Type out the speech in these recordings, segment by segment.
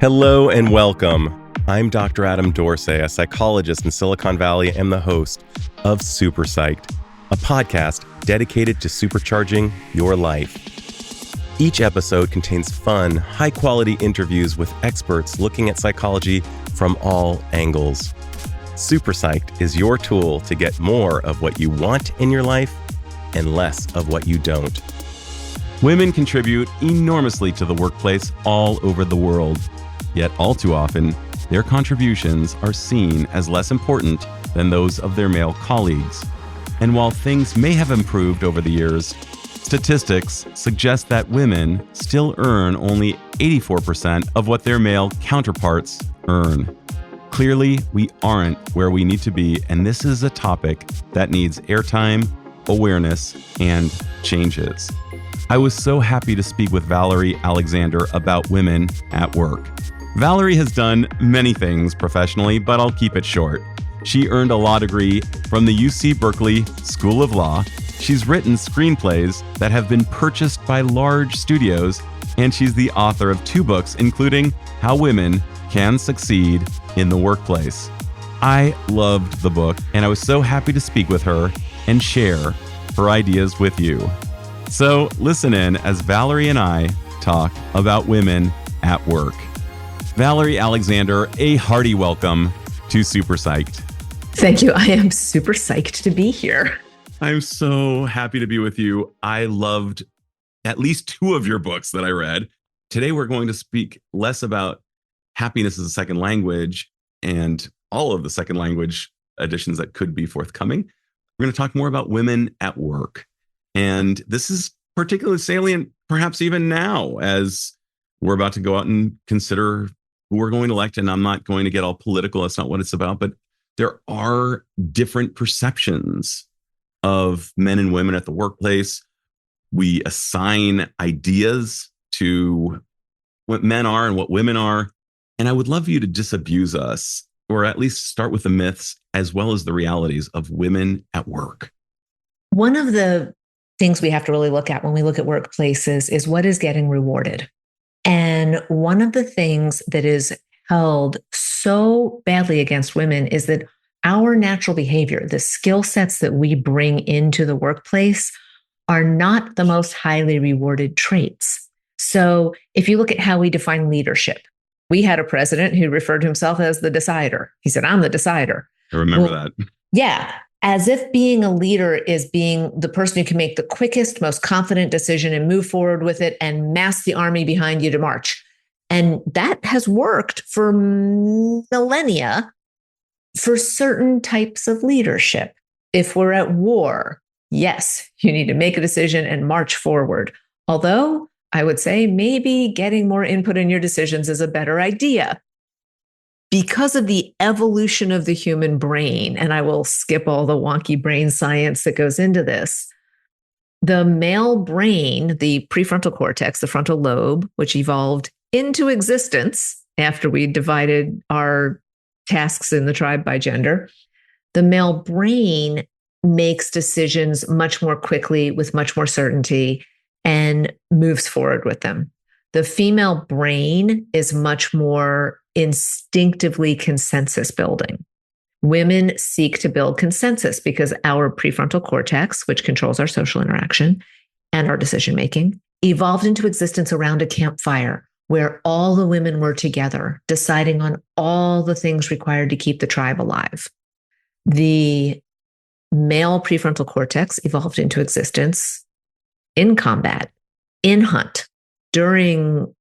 Hello and welcome. I'm Dr. Adam Dorsey, a psychologist in Silicon Valley and the host of Super Psyched, a podcast dedicated to supercharging your life. Each episode contains fun, high-quality interviews with experts looking at psychology from all angles. Super Psyched is your tool to get more of what you want in your life and less of what you don't. Women contribute enormously to the workplace all over the world. Yet all too often, their contributions are seen as less important than those of their male colleagues. And while things may have improved over the years, statistics suggest that women still earn only 84% of what their male counterparts earn. Clearly, we aren't where we need to be, and this is a topic that needs airtime, awareness, and changes. I was so happy to speak with Valerie Alexander about women at work. Valerie has done many things professionally, but I'll keep it short. She earned a law degree from the UC Berkeley School of Law. She's written screenplays that have been purchased by large studios, and she's the author of 2 books, including How Women Can Succeed in the Workplace. I loved the book, and I was so happy to speak with her and share her ideas with you. So listen in as Valerie and I talk about women at work. Valerie Alexander, a hearty welcome to Super Psyched. Thank you. I am super psyched to be here. I'm so happy to be with you. I loved at least 2 of your books that I read. Today, we're going to speak less about happiness as a second language and all of the second language editions that could be forthcoming. We're going to talk more about women at work. And this is particularly salient, perhaps even now, as we're about to go out and consider who we're going to elect. And I'm not going to get all political. That's not what it's about. But there are different perceptions of men and women at the workplace. We assign ideas to what men are and what women are. And I would love you to disabuse us, or at least start with the myths as well as the realities of women at work. One of the things we have to really look at when we look at workplaces is what is getting rewarded. And one of the things that is held so badly against women is that our natural behavior, the skill sets that we bring into the workplace, are not the most highly rewarded traits. So if you look at how we define leadership, we had a president who referred to himself as the decider. He said, "I'm the decider." I remember that. Yeah. As if being a leader is being the person who can make the quickest, most confident decision and move forward with it and mass the army behind you to march. And that has worked for millennia for certain types of leadership. If we're at war, yes, you need to make a decision and march forward. Although I would say maybe getting more input in your decisions is a better idea. Because of the evolution of the human brain, and I will skip all the wonky brain science that goes into this, the male brain, the prefrontal cortex, the frontal lobe, which evolved into existence after we divided our tasks in the tribe by gender, the male brain makes decisions much more quickly with much more certainty and moves forward with them. The female brain is much more instinctively consensus building. Women seek to build consensus because our prefrontal cortex, which controls our social interaction and our decision making, evolved into existence around a campfire where all the women were together, deciding on all the things required to keep the tribe alive. The male prefrontal cortex evolved into existence in combat, in hunt, during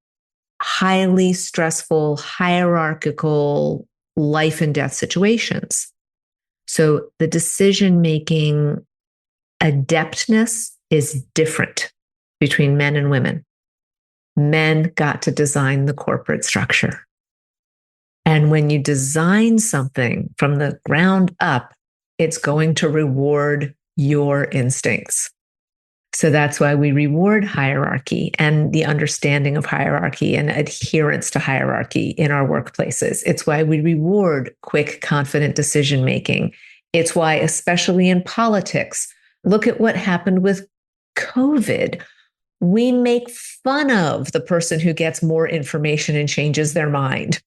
highly stressful, hierarchical life and death situations. So the decision-making adeptness is different between men and women. Men got to design the corporate structure. And when you design something from the ground up, it's going to reward your instincts. So that's why we reward hierarchy and the understanding of hierarchy and adherence to hierarchy in our workplaces. It's why we reward quick, confident decision-making. It's why, especially in politics, look at what happened with COVID. we make fun of the person who gets more information and changes their mind.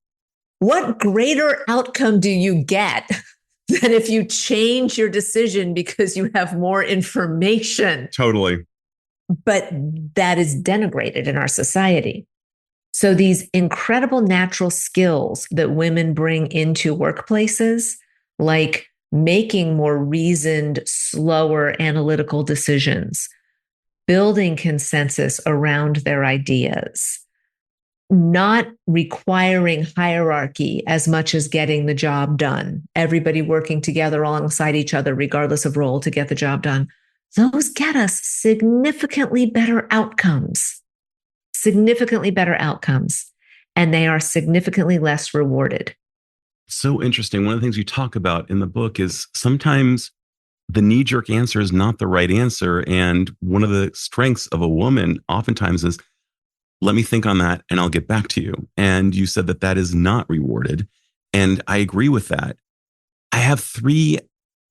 What greater outcome do you get than if you change your decision because you have more information? Totally. But that is denigrated in our society. So these incredible natural skills that women bring into workplaces, like making more reasoned, slower analytical decisions, building consensus around their ideas, not requiring hierarchy as much as getting the job done, everybody working together alongside each other, regardless of role, to get the job done. Those get us significantly better outcomes, and they are significantly less rewarded. So interesting. One of the things you talk about in the book is sometimes the knee-jerk answer is not the right answer. And one of the strengths of a woman oftentimes is, let me think on that and I'll get back to you. And you said that that is not rewarded. And I agree with that. I have three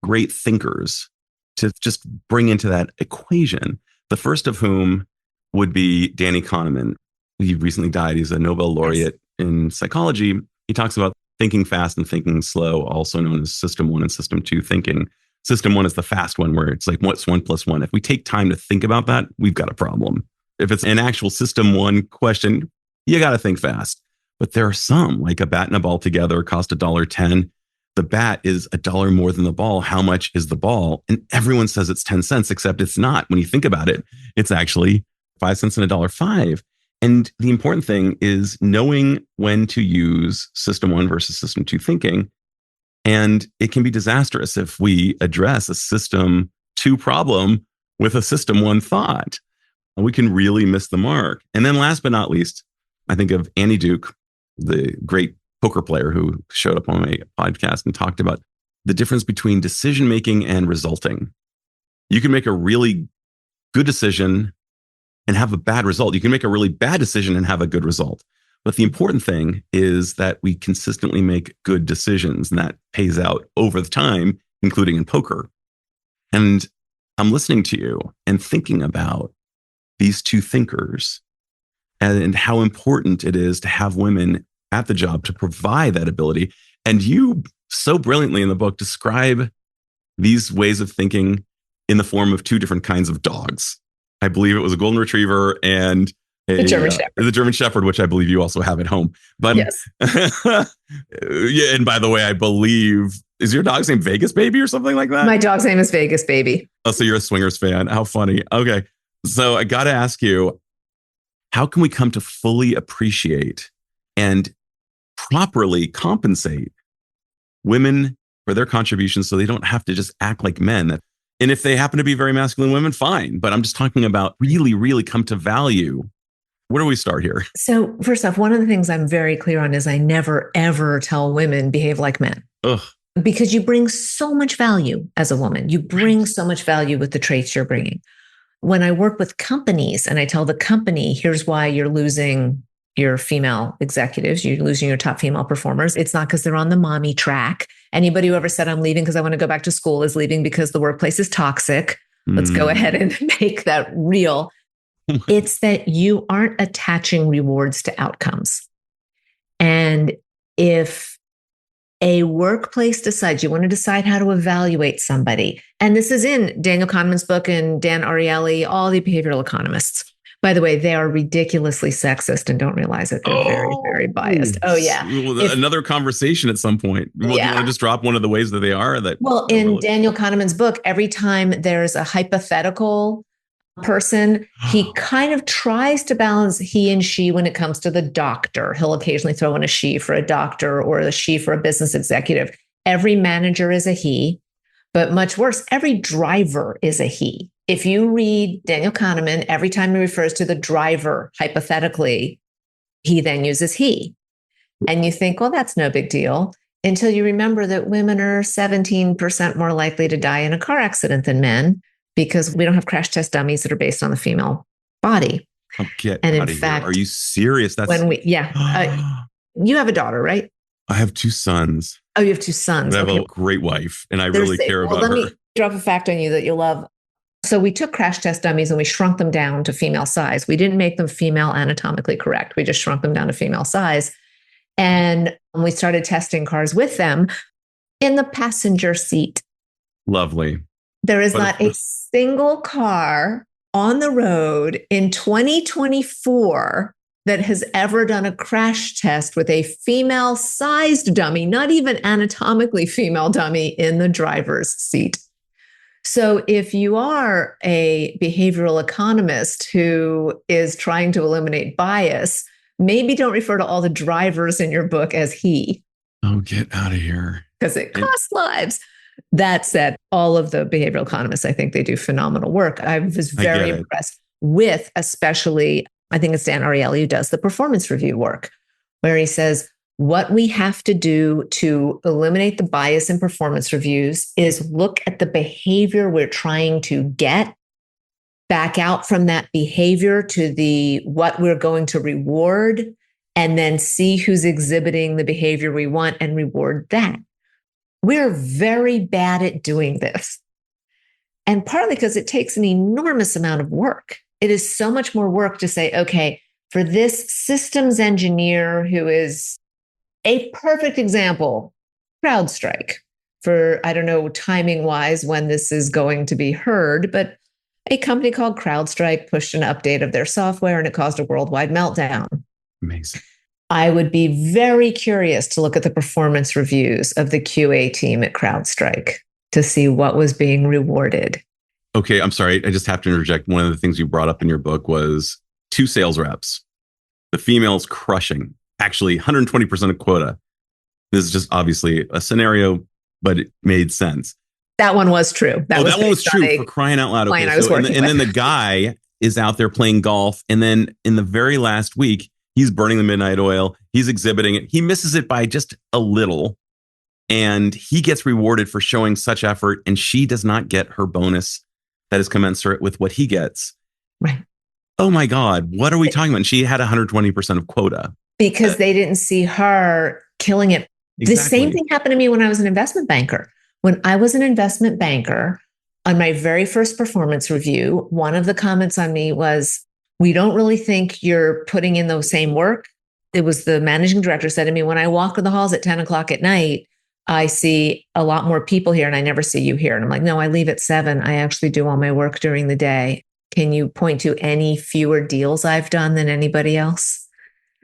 great thinkers to just bring into that equation. The first of whom would be Danny Kahneman. He recently died. He's a Nobel laureate in psychology. He talks about thinking fast and thinking slow, also known as system 1 and system 2 thinking. System 1 is the fast one where it's like, what's 1 + 1? If we take time to think about that, we've got a problem. If it's an actual system 1 question, you got to think fast. But there are some, like a bat and a ball together cost $1.10. The bat is $1 more than the ball. How much is the ball? And everyone says it's 10 cents, except it's not. When you think about it, it's actually 5 cents and $1.05. And the important thing is knowing when to use system 1 versus system 2 thinking. And it can be disastrous if we address a system 2 problem with a system 1 thought. We can really miss the mark. And then last but not least, I think of Annie Duke, the great poker player who showed up on my podcast and talked about the difference between decision making and resulting. You can make a really good decision and have a bad result. You can make a really bad decision and have a good result. But the important thing is that we consistently make good decisions, and that pays out over the time, including in poker. And I'm listening to you and thinking about these two thinkers and how important it is to have women at the job to provide that ability. And you so brilliantly in the book describe these ways of thinking in the form of 2 different kinds of dogs. I believe it was a golden retriever and the German Shepherd, which I believe you also have at home. But yes. Yeah, and by the way, I believe, is your dog's name Vegas Baby or something like that? My dog's name is Vegas Baby. Oh, so you're a Swingers fan. How funny. Okay. So I got to ask you, how can we come to fully appreciate and properly compensate women for their contributions so they don't have to just act like men? And if they happen to be very masculine women, fine. But I'm just talking about really, really come to value. Where do we start here? So first off, one of the things I'm very clear on is I never, ever tell women behave like men. Ugh. Because you bring so much value as a woman. You bring so much value with the traits you're bringing. When I work with companies and I tell the company, here's why you're losing your female executives, you're losing your top female performers. It's not because they're on the mommy track. Anybody who ever said, I'm leaving because I want to go back to school is leaving because the workplace is toxic. Let's go ahead and make that real. It's that you aren't attaching rewards to outcomes. And if a workplace decides you want to decide how to evaluate somebody, and this is in Daniel Kahneman's book and Dan Ariely, all the behavioral economists. By the way, they are ridiculously sexist and don't realize it. They're very, very biased. Oh, yeah. Another conversation at some point. Yeah. You want to just drop one of the ways that they are? Well, in Daniel Kahneman's book, every time there's a hypothetical person, he kind of tries to balance he and she when it comes to the doctor. He'll occasionally throw in a she for a doctor or a she for a business executive. Every manager is a he, but much worse, every driver is a he. If you read Daniel Kahneman, every time he refers to the driver, hypothetically, he then uses he. And you think, well, that's no big deal, until you remember that women are 17% more likely to die in a car accident than men, because we don't have crash test dummies that are based on the female body. Oh, get and out in fact, here. Are you serious? That's when you have a daughter, right? I have 2 sons. Oh, you have 2 sons. I have a great wife, and I really care about her. Let me drop a fact on you that you'll love. So we took crash test dummies and we shrunk them down to female size. We didn't make them female anatomically correct. We just shrunk them down to female size. And we started testing cars with them in the passenger seat. Lovely. There is not a single car on the road in 2024 that has ever done a crash test with a female-sized dummy, not even anatomically female dummy, in the driver's seat. So if you are a behavioral economist who is trying to eliminate bias, maybe don't refer to all the drivers in your book as he. Oh, get out of here. Because it costs lives. That said, all of the behavioral economists, I think they do phenomenal work. I was very impressed with, especially, I think it's Dan Ariely who does the performance review work, where he says, what we have to do to eliminate the bias in performance reviews is look at the behavior we're trying to get, back out from that behavior to the what we're going to reward, and then see who's exhibiting the behavior we want and reward that. We're very bad at doing this. And partly because it takes an enormous amount of work. It is so much more work to say, okay, for this systems engineer who is a perfect example, CrowdStrike, for, I don't know, timing wise when this is going to be heard, but a company called CrowdStrike pushed an update of their software and it caused a worldwide meltdown. Amazing. I would be very curious to look at the performance reviews of the QA team at CrowdStrike to see what was being rewarded. Okay, I'm sorry. I just have to interject. One of the things you brought up in your book was 2 sales reps. The females crushing, actually 120% of quota. This is just obviously a scenario, but it made sense. That one was true. That one was true, for crying out loud. Okay, and then the guy is out there playing golf. And then in the very last week, he's burning the midnight oil. He's exhibiting it. He misses it by just a little. And he gets rewarded for showing such effort. And she does not get her bonus that is commensurate with what he gets. Right. Oh my God. What are we talking about? And she had 120% of quota. Because they didn't see her killing it. Exactly. The same thing happened to me when I was an investment banker. When I was an investment banker, on my very first performance review, one of the comments on me was, we don't really think you're putting in the same work. It was the managing director said to me, when I walk the halls at 10 o'clock at night, I see a lot more people here and I never see you here. And I'm like, no, I leave at 7. I actually do all my work during the day. Can you point to any fewer deals I've done than anybody else?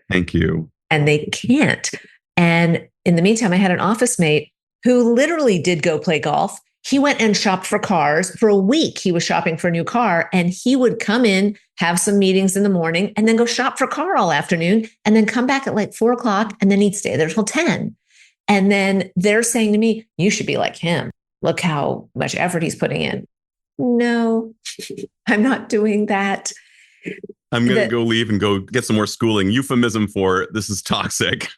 Thank you. And they can't. And in the meantime, I had an office mate who literally did go play golf. He went and shopped for cars for a week. He was shopping for a new car and he would come in, have some meetings in the morning and then go shop for a car all afternoon and then come back at like 4 o'clock and then he'd stay there till 10. And then they're saying to me, you should be like him. Look how much effort he's putting in. No, I'm not doing that. I'm going to go leave and go get some more schooling. Euphemism for this is toxic.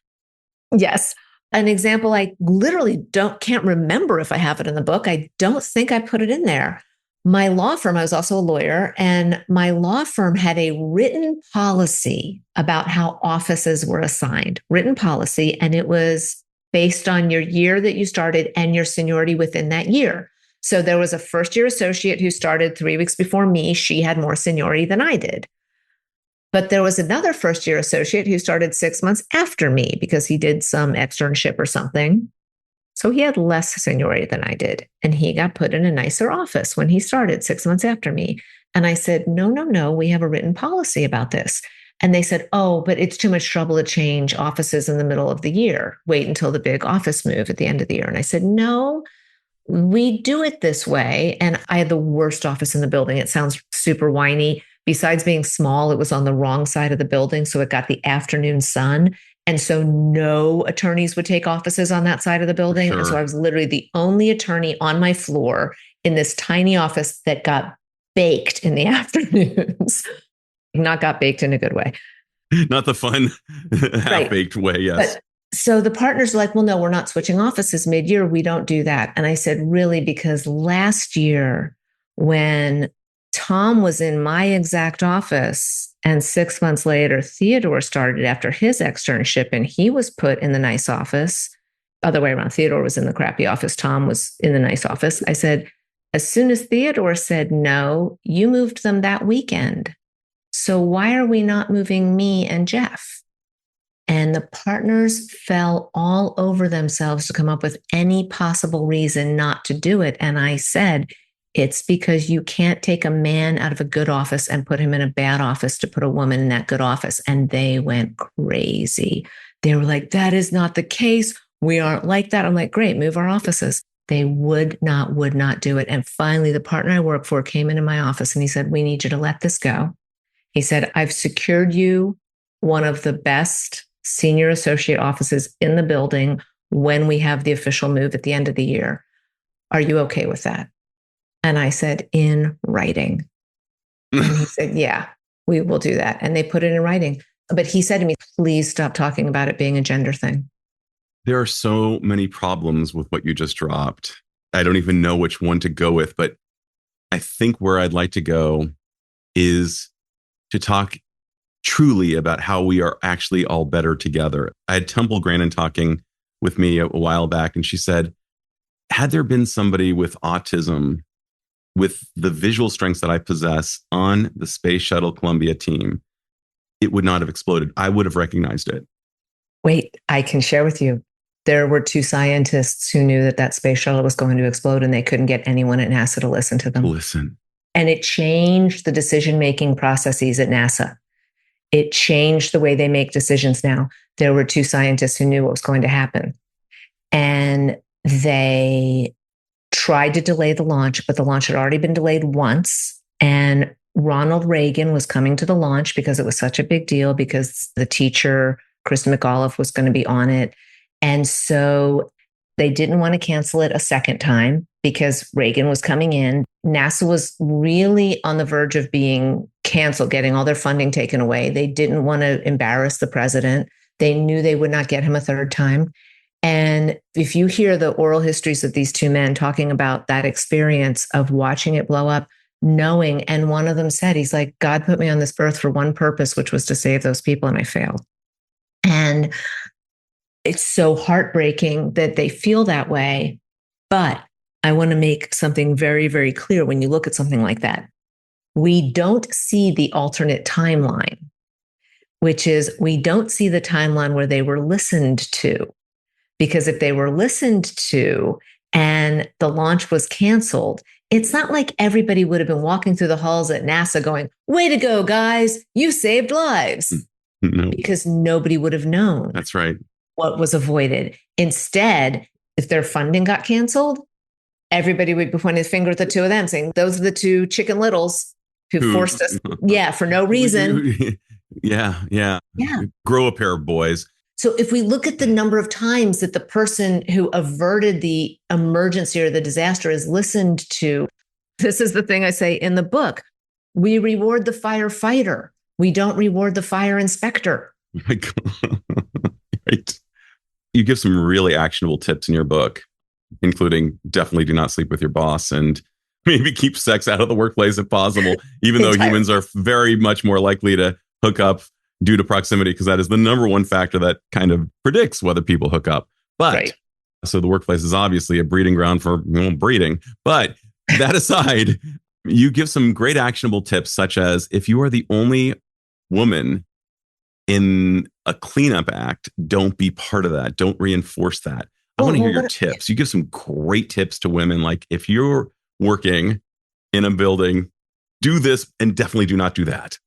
Yes. An example I literally can't remember if I have it in the book. I don't think I put it in there. My law firm, I was also a lawyer, and my law firm had a written policy about how offices were assigned, written policy, and it was based on your year that you started and your seniority within that year. So there was a first-year associate who started 3 weeks before me. She had more seniority than I did. But there was another first-year associate who started 6 months after me because he did some externship or something. So he had less seniority than I did. And he got put in a nicer office when he started 6 months after me. And I said, no, we have a written policy about this. And they said, oh, but it's too much trouble to change offices in the middle of the year. Wait until the big office move at the end of the year. And I said, no, we do it this way. And I had the worst office in the building. It sounds super whiny. Besides being small, it was on the wrong side of the building. So it got the afternoon sun. And so no attorneys would take offices on that side of the building. Sure. And so I was literally the only attorney on my floor in this tiny office that got baked in the afternoons. Not got baked in a good way. Not the fun, half-baked way, yes. But, so the partners are like, well, no, we're not switching offices mid-year. We don't do that. And I said, really? Because last year when Tom was in my exact office and 6 months later, Theodore started after his externship and he was put in the nice office. Other way around, Theodore was in the crappy office. Tom was in the nice office. I said, As soon as Theodore said no, you moved them that weekend. So why are we not moving me and Jeff? And the partners fell all over themselves to come up with any possible reason not to do it. And I said, it's because you can't take a man out of a good office and put him in a bad office to put a woman in that good office. And they went crazy. They were like, that is not the case. We aren't like that. I'm like, great, move our offices. They would not do it. And finally, the partner I work for came into my office and he said, we need you to let this go. He said, I've secured you one of the best senior associate offices in the building when we have the official move at the end of the year. Are you okay with that? And I said, in writing. And he said, yeah, we will do that. And they put it in writing. But he said to me, please stop talking about it being a gender thing. There are so many problems with what you just dropped. I don't even know which one to go with, but I think where I'd like to go is to talk truly about how we are actually all better together. I had Temple Grandin talking with me a while back, and she said, had there been somebody with autism with the visual strengths that I possess on the Space Shuttle Columbia team, it would not have exploded. I would have recognized it. Wait, I can share with you. There were 2 scientists who knew that that space shuttle was going to explode and they couldn't get anyone at NASA to listen to them. And it changed the decision-making processes at NASA. It changed the way they make decisions now. There were 2 scientists who knew what was going to happen. And they tried to delay the launch, but the launch had already been delayed once. And Ronald Reagan was coming to the launch because it was such a big deal, because the teacher, Kristen McAuliffe, was going to be on it. And so they didn't want to cancel it a second time because Reagan was coming in. NASA was really on the verge of being canceled, getting all their funding taken away. They didn't want to embarrass the president. They knew they would not get him a third time. And if you hear the oral histories of these 2 men talking about that experience of watching it blow up, knowing, and one of them said, he's like, God put me on this earth for one purpose, which was to save those people, and I failed. And it's so heartbreaking that they feel that way. But I want to make something very, very clear when you look at something like that. We don't see the alternate timeline, which is we don't see the timeline where they were listened to. Because if they were listened to and the launch was canceled, it's not like everybody would have been walking through the halls at NASA going, way to go, guys, you saved lives. No. Because nobody would have known. That's right. What was avoided. Instead, if their funding got canceled, everybody would be pointing the finger at the 2 of them saying, those are the 2 chicken littles who forced us. Yeah, for no reason. Yeah. Grow a pair of boys. So if we look at the number of times that the person who averted the emergency or the disaster is listened to, this is the thing I say in the book. We reward the firefighter. We don't reward the fire inspector. Oh my God. Right. You give some really actionable tips in your book, including definitely do not sleep with your boss and maybe keep sex out of the workplace if possible, even though humans are very much more likely to hook up due to proximity, because that is the number one factor that kind of predicts whether people hook up. But so the workplace is obviously a breeding ground for breeding. But that aside, you give some great actionable tips, such as if you are the only woman in a cleanup act, don't be part of that. Don't reinforce that. I want to hear your tips. You give some great tips to women. Like if you're working in a building, do this and definitely do not do that.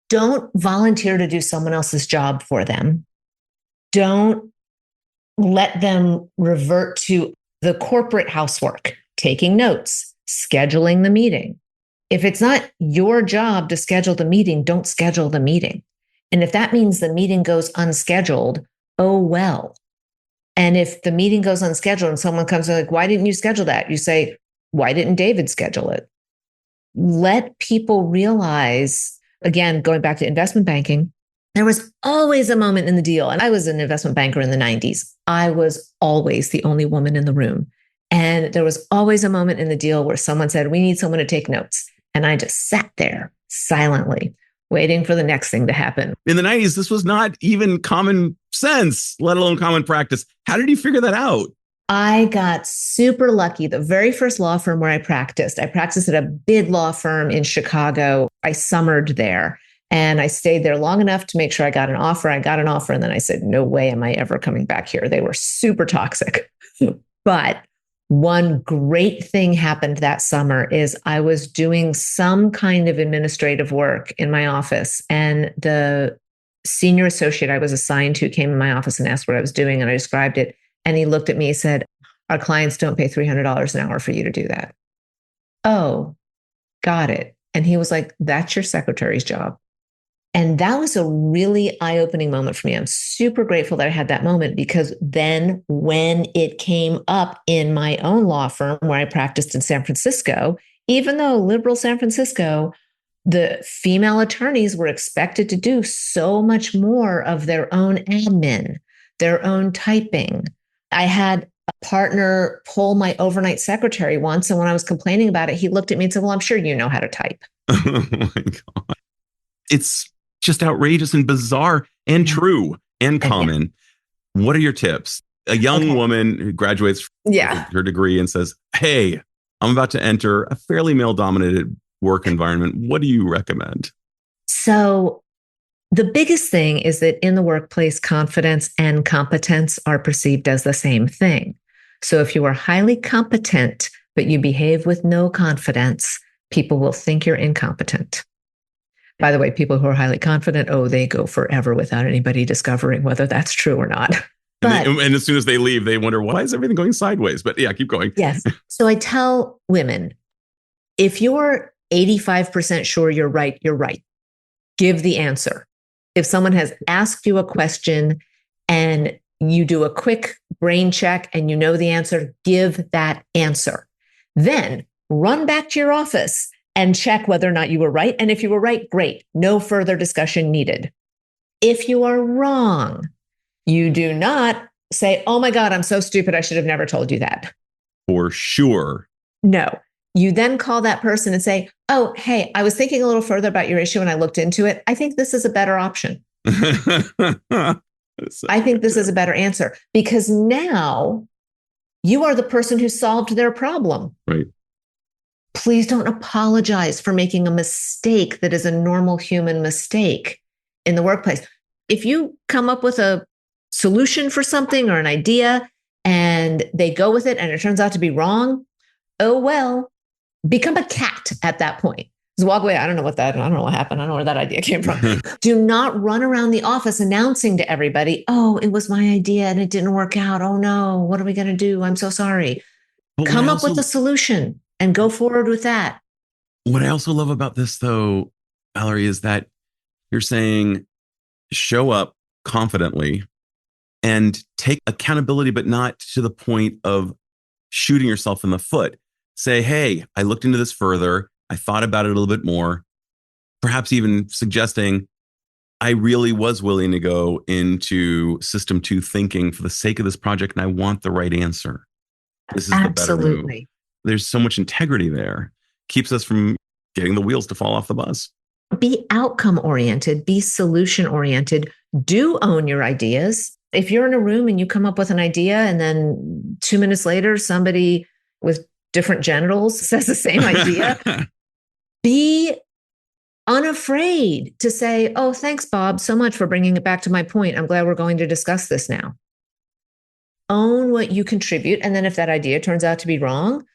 Don't volunteer to do someone else's job for them. Don't let them revert to the corporate housework, taking notes, scheduling the meeting. If it's not your job to schedule the meeting, don't schedule the meeting. And if that means the meeting goes unscheduled, oh, well. And if the meeting goes unscheduled and someone comes and like, why didn't you schedule that? You say, why didn't David schedule it? Let people realize, again, going back to investment banking, there was always a moment in the deal. And I was an investment banker in the 90s. I was always the only woman in the room. And there was always a moment in the deal where someone said, we need someone to take notes. And I just sat there silently, waiting for the next thing to happen. In the 90s, this was not even common sense, let alone common practice. How did you figure that out? I got super lucky. The very first law firm where I practiced at a big law firm in Chicago. I summered there and I stayed there long enough to make sure I got an offer. I got an offer and then I said, no way am I ever coming back here. They were super toxic. But one great thing happened that summer is I was doing some kind of administrative work in my office, and the senior associate I was assigned to came in my office and asked what I was doing, and I described it. And he looked at me and said, our clients don't pay $300 an hour for you to do that. Oh, got it. And he was like, that's your secretary's job. And that was a really eye-opening moment for me. I'm super grateful that I had that moment, because then when it came up in my own law firm where I practiced in San Francisco, even though liberal San Francisco, the female attorneys were expected to do so much more of their own admin, their own typing. I had a partner pull my overnight secretary once, and when I was complaining about it, he looked at me and said, well, I'm sure you know how to type. Oh my God. It's just outrageous and bizarre and true and common. What are your tips? A young woman who graduates with her degree and says, hey, I'm about to enter a fairly male-dominated work environment. What do you recommend? So the biggest thing is that in the workplace, confidence and competence are perceived as the same thing. So if you are highly competent, but you behave with no confidence, people will think you're incompetent. By the way, people who are highly confident, they go forever without anybody discovering whether that's true or not. But, and as soon as they leave, they wonder, why is everything going sideways? But yeah, keep going. Yes. So I tell women, if you're 85% sure you're right, you're right. Give the answer. If someone has asked you a question and you do a quick brain check and you know the answer, give that answer. Then run back to your office and check whether or not you were right. And if you were right, great. No further discussion needed. If you are wrong, you do not say, oh my God, I'm so stupid. I should have never told you that. For sure. No. You then call that person and say, oh, hey, I was thinking a little further about your issue and I looked into it. I think this is a better option. I think this is a better answer, because now you are the person who solved their problem. Right. Please don't apologize for making a mistake that is a normal human mistake in the workplace. If you come up with a solution for something or an idea and they go with it and it turns out to be wrong, oh, well, become a cat at that point. Just walk away. I don't know what happened. I don't know where that idea came from. Do not run around the office announcing to everybody, oh, it was my idea and it didn't work out. Oh no, what are we going to do? I'm so sorry. Come up with a solution and go forward with that. What I also love about this, though, Valerie, is that you're saying show up confidently and take accountability, but not to the point of shooting yourself in the foot. Say, hey, I looked into this further. I thought about it a little bit more, perhaps even suggesting I really was willing to go into system 2 thinking for the sake of this project, and I want the right answer. This is the better move. There's so much integrity there. Keeps us from getting the wheels to fall off the bus. Be outcome oriented, be solution oriented, do own your ideas. If you're in a room and you come up with an idea and then 2 minutes later, somebody with different genitals says the same idea, be unafraid to say, oh, thanks, Bob, so much for bringing it back to my point. I'm glad we're going to discuss this now. Own what you contribute. And then if that idea turns out to be wrong,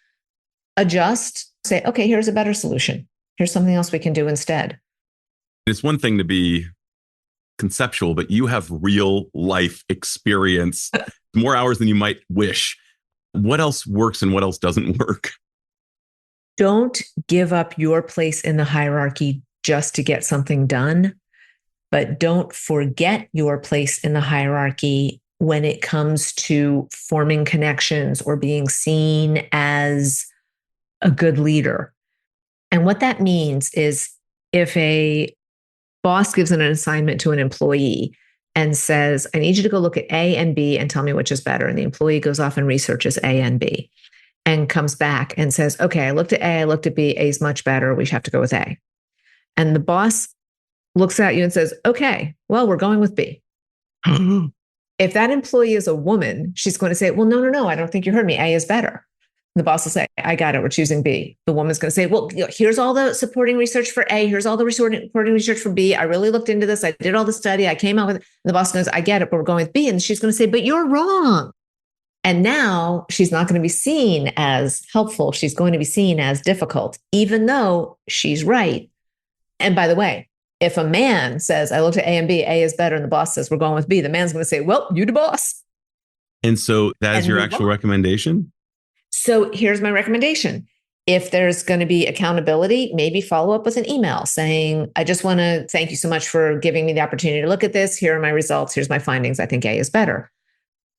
adjust, say, okay, here's a better solution. Here's something else we can do instead. It's one thing to be conceptual, but you have real life experience, more hours than you might wish. What else works and what else doesn't work? Don't give up your place in the hierarchy just to get something done, but don't forget your place in the hierarchy when it comes to forming connections or being seen as a good leader. And what that means is if a boss gives an assignment to an employee and says, I need you to go look at A and B and tell me which is better. And the employee goes off and researches A and B and comes back and says, okay, I looked at A, I looked at B, A is much better. We have to go with A. And the boss looks at you and says, okay, well, we're going with B. If that employee is a woman, she's going to say, well, no, I don't think you heard me. A is better. The boss will say, I got it. We're choosing B. The woman's going to say, well, here's all the supporting research for A. Here's all the supporting research for B. I really looked into this. I did all the study. I came out with it. And the boss goes, I get it, but we're going with B. And she's going to say, but you're wrong. And now she's not going to be seen as helpful. She's going to be seen as difficult, even though she's right. And by the way, if a man says, I looked at A and B, A is better, and the boss says, we're going with B, the man's going to say, well, you the boss. And so that is your actual recommendation? So here's my recommendation. If there's going to be accountability, maybe follow up with an email saying, I just want to thank you so much for giving me the opportunity to look at this. Here are my results. Here's my findings. I think A is better.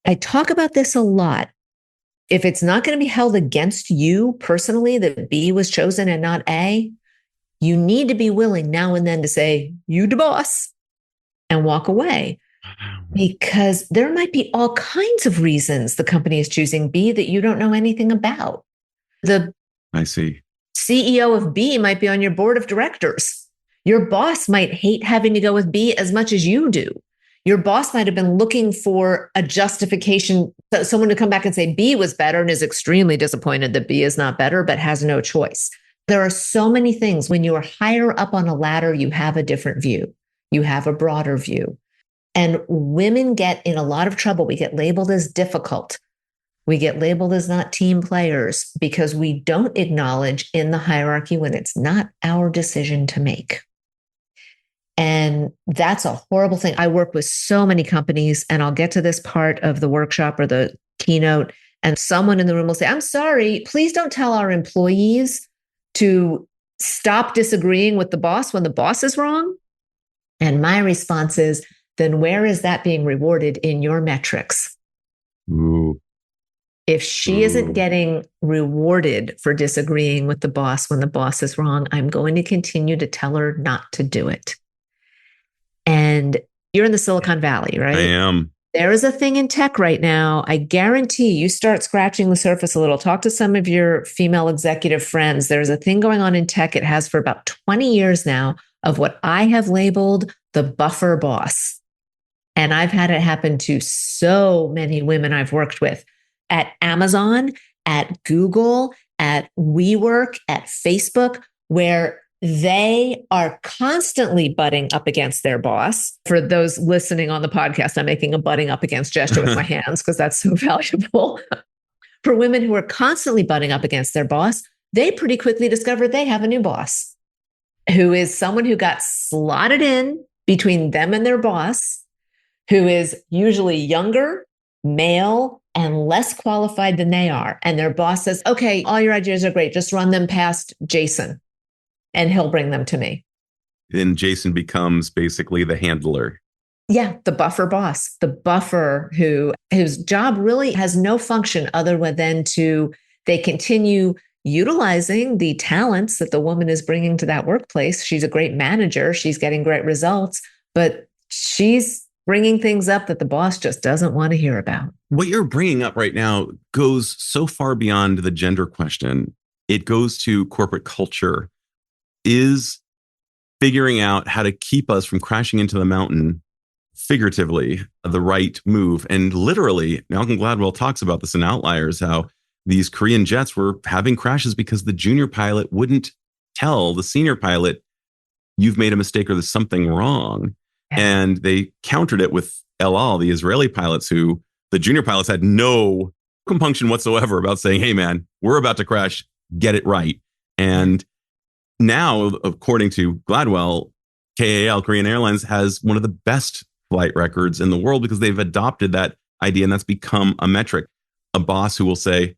I talk about this a lot. If it's not going to be held against you personally that B was chosen and not A, you need to be willing now and then to say, you the boss, and walk away. Because there might be all kinds of reasons the company is choosing B that you don't know anything about. I see. CEO of B might be on your board of directors. Your boss might hate having to go with B as much as you do. Your boss might have been looking for a justification, someone to come back and say B was better and is extremely disappointed that B is not better, but has no choice. There are so many things. When you are higher up on a ladder, you have a different view. You have a broader view. And women get in a lot of trouble. We get labeled as difficult. We get labeled as not team players because we don't acknowledge in the hierarchy when it's not our decision to make. And that's a horrible thing. I work with so many companies, and I'll get to this part of the workshop or the keynote, and someone in the room will say, I'm sorry, please don't tell our employees to stop disagreeing with the boss when the boss is wrong. And my response is, then where is that being rewarded in your metrics? Ooh. If she isn't getting rewarded for disagreeing with the boss when the boss is wrong, I'm going to continue to tell her not to do it. And you're in the Silicon Valley, right? I am. There is a thing in tech right now. I guarantee you start scratching the surface a little. Talk to some of your female executive friends. There's a thing going on in tech. It has for about 20 years now of what I have labeled the buffer boss. And I've had it happen to so many women I've worked with at Amazon, at Google, at WeWork, at Facebook, where they are constantly butting up against their boss. For those listening on the podcast, I'm making a butting up against gesture with my hands because that's so valuable. For women who are constantly butting up against their boss, they pretty quickly discover they have a new boss who is someone who got slotted in between them and their boss, who is usually younger, male, and less qualified than they are. And their boss says, okay, all your ideas are great. Just run them past Jason and he'll bring them to me. Then Jason becomes basically the handler. Yeah, the buffer boss, the buffer whose job really has no function other than they continue utilizing the talents that the woman is bringing to that workplace. She's a great manager. She's getting great results, but she's bringing things up that the boss just doesn't want to hear about. What you're bringing up right now goes so far beyond the gender question. It goes to corporate culture. Is figuring out how to keep us from crashing into the mountain, figuratively, the right move. And literally, Malcolm Gladwell talks about this in Outliers, how these Korean jets were having crashes because the junior pilot wouldn't tell the senior pilot, you've made a mistake or there's something wrong. And they countered it with El Al, the Israeli pilots, who the junior pilots had no compunction whatsoever about saying, hey, man, we're about to crash. Get it right. And now, according to Gladwell, KAL, Korean Airlines, has one of the best flight records in the world because they've adopted that idea. And that's become a metric. A boss who will say,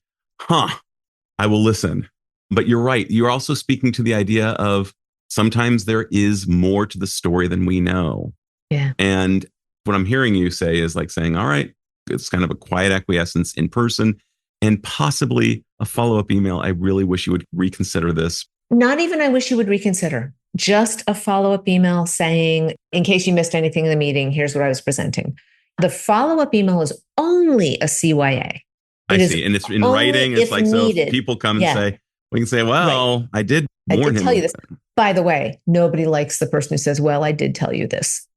I will listen. But you're right. You're also speaking to the idea of sometimes there is more to the story than we know. Yeah. And what I'm hearing you say is like saying, all right, it's kind of a quiet acquiescence in person and possibly a follow-up email. I really wish you would reconsider this. Not even I wish you would reconsider. Just a follow-up email saying, in case you missed anything in the meeting, here's what I was presenting. The follow-up email is only a CYA. I see. And it's in writing. It's like, needed. So if people come and say, we can say, well, right. I did warn him. Tell you this. By the way, nobody likes the person who says, well, I did tell you this.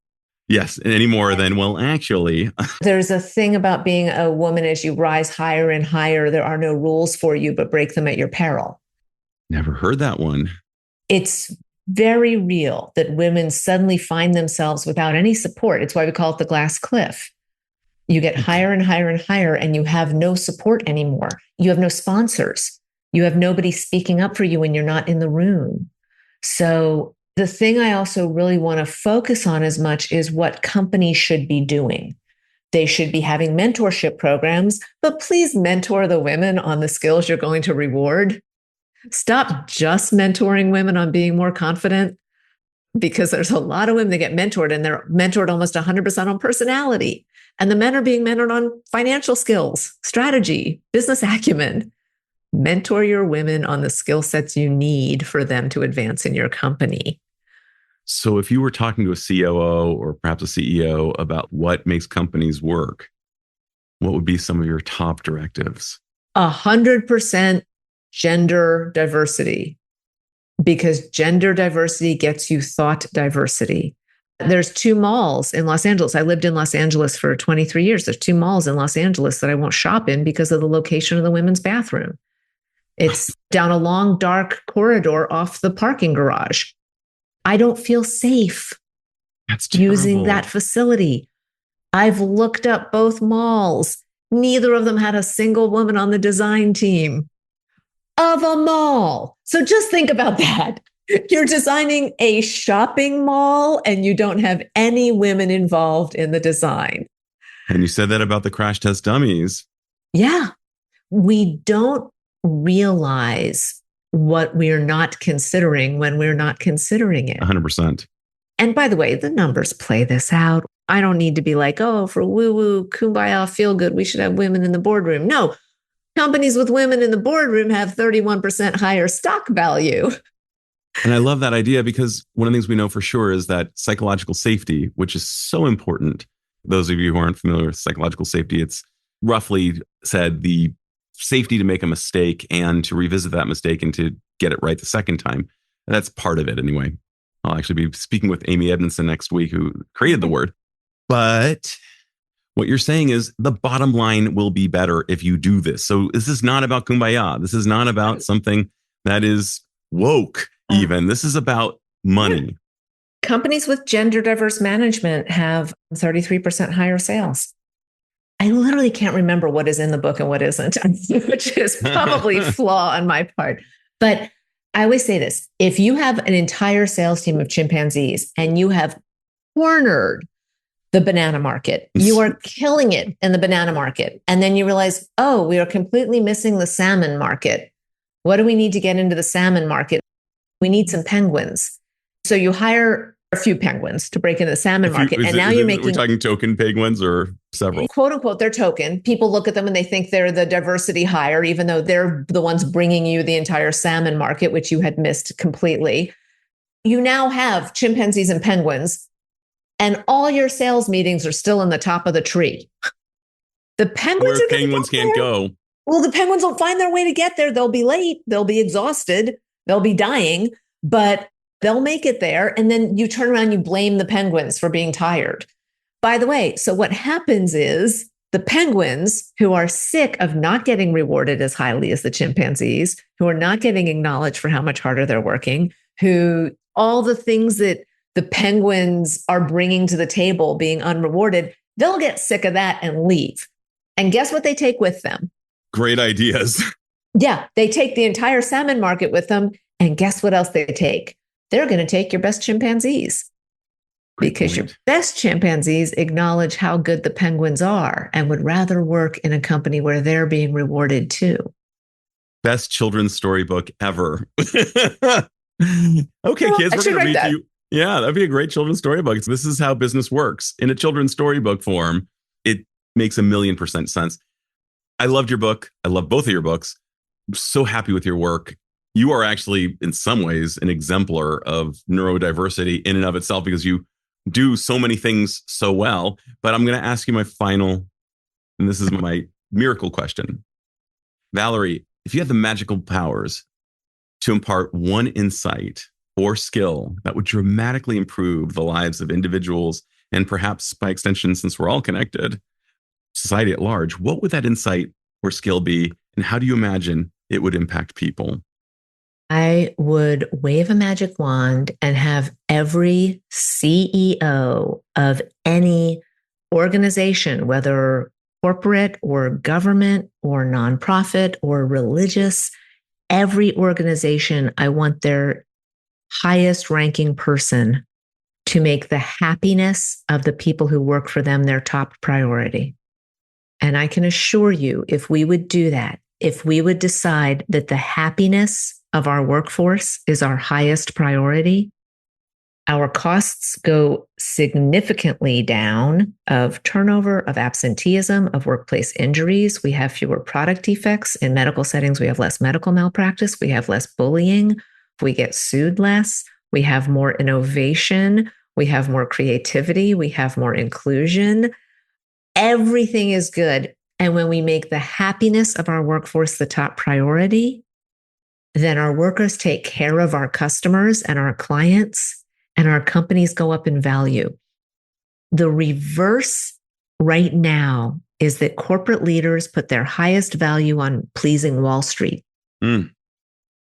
Yes. Any more than, well, actually. There's a thing about being a woman as you rise higher and higher. There are no rules for you, but break them at your peril. Never heard that one. It's very real that women suddenly find themselves without any support. It's why we call it the glass cliff. You get higher and higher and higher, and you have no support anymore. You have no sponsors. You have nobody speaking up for you when you're not in the room. So the thing I also really want to focus on as much is what companies should be doing. They should be having mentorship programs, but please mentor the women on the skills you're going to reward. Stop just mentoring women on being more confident, because there's a lot of women that get mentored and they're mentored almost 100% on personality. And the men are being mentored on financial skills, strategy, business acumen. Mentor your women on the skill sets you need for them to advance in your company. So if you were talking to a COO or perhaps a CEO about what makes companies work, what would be some of your top directives? 100% gender diversity, because gender diversity gets you thought diversity. There's 2 malls in Los Angeles. I lived in Los Angeles for 23 years. There's 2 malls in Los Angeles that I won't shop in because of the location of the women's bathroom. It's down a long, dark corridor off the parking garage. I don't feel safe using that facility. I've looked up both malls. Neither of them had a single woman on the design team of a mall. So just think about that. You're designing a shopping mall and you don't have any women involved in the design. And you said that about the crash test dummies. Yeah. We don't realize what we're not considering when we're not considering it. 100%. And by the way, the numbers play this out. I don't need to be like, oh, for woo-woo, kumbaya, feel good, we should have women in the boardroom. No, companies with women in the boardroom have 31% higher stock value. And I love that idea, because one of the things we know for sure is that psychological safety, which is so important. Those of you who aren't familiar with psychological safety, it's roughly said the safety to make a mistake and to revisit that mistake and to get it right the second time. And that's part of it anyway. I'll actually be speaking with Amy Edmondson next week, who created the word. But what you're saying is the bottom line will be better if you do this. So this is not about kumbaya. This is not about something that is woke even. This is about money. Companies with gender diverse management have 33% higher sales. I literally can't remember what is in the book and what isn't, which is probably a flaw on my part. But I always say this: if you have an entire sales team of chimpanzees and you have cornered the banana market, you are killing it in the banana market, and then you realize, oh, we are completely missing the salmon market. What do we need to get into the salmon market? We need some penguins. So you hire a few penguins to break into the salmon market. And now you're making... We're talking token penguins or several? Quote unquote, they're token. People look at them and they think they're the diversity hire, even though they're the ones bringing you the entire salmon market, which you had missed completely. You now have chimpanzees and penguins, and all your sales meetings are still in the top of the tree. The penguins where penguins can't go. Well, the penguins will find their way to get there. They'll be late. They'll be exhausted. They'll be dying, but they'll make it there. And then you turn around, you blame the penguins for being tired. By the way, so what happens is the penguins, who are sick of not getting rewarded as highly as the chimpanzees, who are not getting acknowledged for how much harder they're working, who all the things that the penguins are bringing to the table being unrewarded, they'll get sick of that and leave. And guess what they take with them? Great ideas. Yeah, they take the entire salmon market with them. And guess what else they take? They're going to take your best chimpanzees, because your best chimpanzees acknowledge how good the penguins are and would rather work in a company where they're being rewarded too. Best children's storybook ever. Okay, well, kids, we're going to read you. Yeah, that'd be a great children's storybook. This is how business works in a children's storybook form. It makes 1,000,000% sense. I loved your book. I love both of your books. I'm so happy with your work. You are actually, in some ways, an exemplar of neurodiversity in and of itself, because you do so many things so well. But I'm going to ask you my final, and this is my miracle question. Valerie, if you had the magical powers to impart one insight or skill that would dramatically improve the lives of individuals and perhaps by extension, since we're all connected, society at large, what would that insight or skill be? And how do you imagine it would impact people? I would wave a magic wand and have every CEO of any organization, whether corporate or government or nonprofit or religious, every organization, I want their highest ranking person to make the happiness of the people who work for them their top priority. And I can assure you, if we would do that, if we would decide that the happiness of our workforce is our highest priority, our costs go significantly down of turnover, of absenteeism, of workplace injuries. We have fewer product defects. In medical settings, we have less medical malpractice. We have less bullying. We get sued less. We have more innovation. We have more creativity. We have more inclusion. Everything is good. And when we make the happiness of our workforce the top priority, then our workers take care of our customers and our clients, and our companies go up in value. The reverse right now is that corporate leaders put their highest value on pleasing Wall Street. And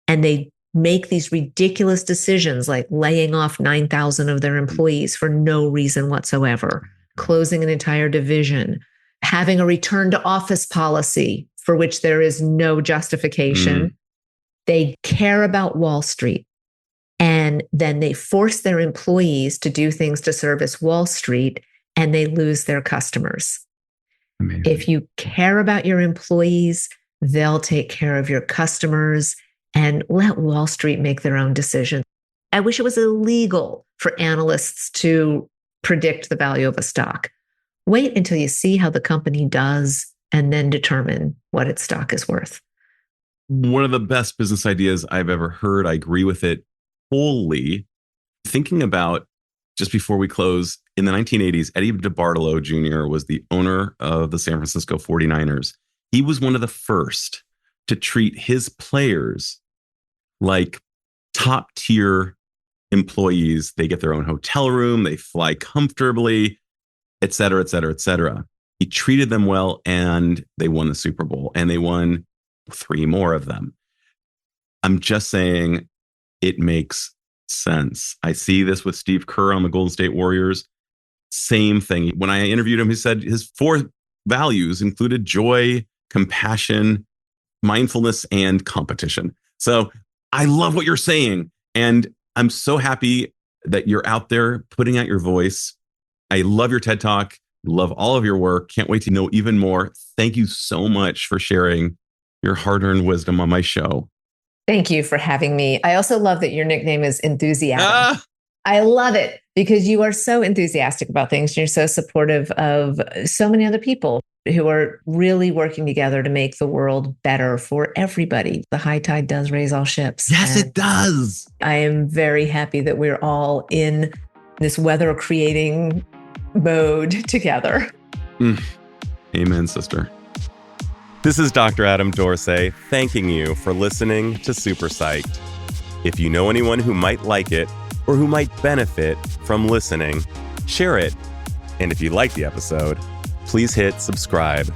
they make these ridiculous decisions like laying off 9,000 of their employees for no reason whatsoever, closing an entire division, having a return to office policy for which there is no justification. They care about Wall Street, and then they force their employees to do things to service Wall Street, and they lose their customers. Amazing. If you care about your employees, they'll take care of your customers, and let Wall Street make their own decisions. I wish it was illegal for analysts to predict the value of a stock. Wait until you see how the company does, and then determine what its stock is worth. One of the best business ideas I've ever heard. I agree with it wholly. Thinking about, just before we close, in the 1980s, Eddie DeBartolo Jr. was the owner of the San Francisco 49ers. He was one of the first to treat his players like top tier employees. They get their own hotel room, they fly comfortably, et cetera, et cetera, et cetera. He treated them well, and they won the Super Bowl, and they won 3 more of them. I'm just saying it makes sense. I see this with Steve Kerr on the Golden State Warriors. Same thing. When I interviewed him, he said his 4 values included joy, compassion, mindfulness, and competition. So I love what you're saying. And I'm so happy that you're out there putting out your voice. I love your TED Talk. Love all of your work. Can't wait to know even more. Thank you so much for sharing your hard-earned wisdom on my show. Thank you for having me. I also love that your nickname is Enthusiasm. I love it because you are so enthusiastic about things. And you're so supportive of so many other people who are really working together to make the world better for everybody. The high tide does raise all ships. Yes, it does. I am very happy that we're all in this weather creating mode together. Amen, sister. This is Dr. Adam Dorsey thanking you for listening to Super Psyched. If you know anyone who might like it or who might benefit from listening, share it. And if you like the episode, please hit subscribe.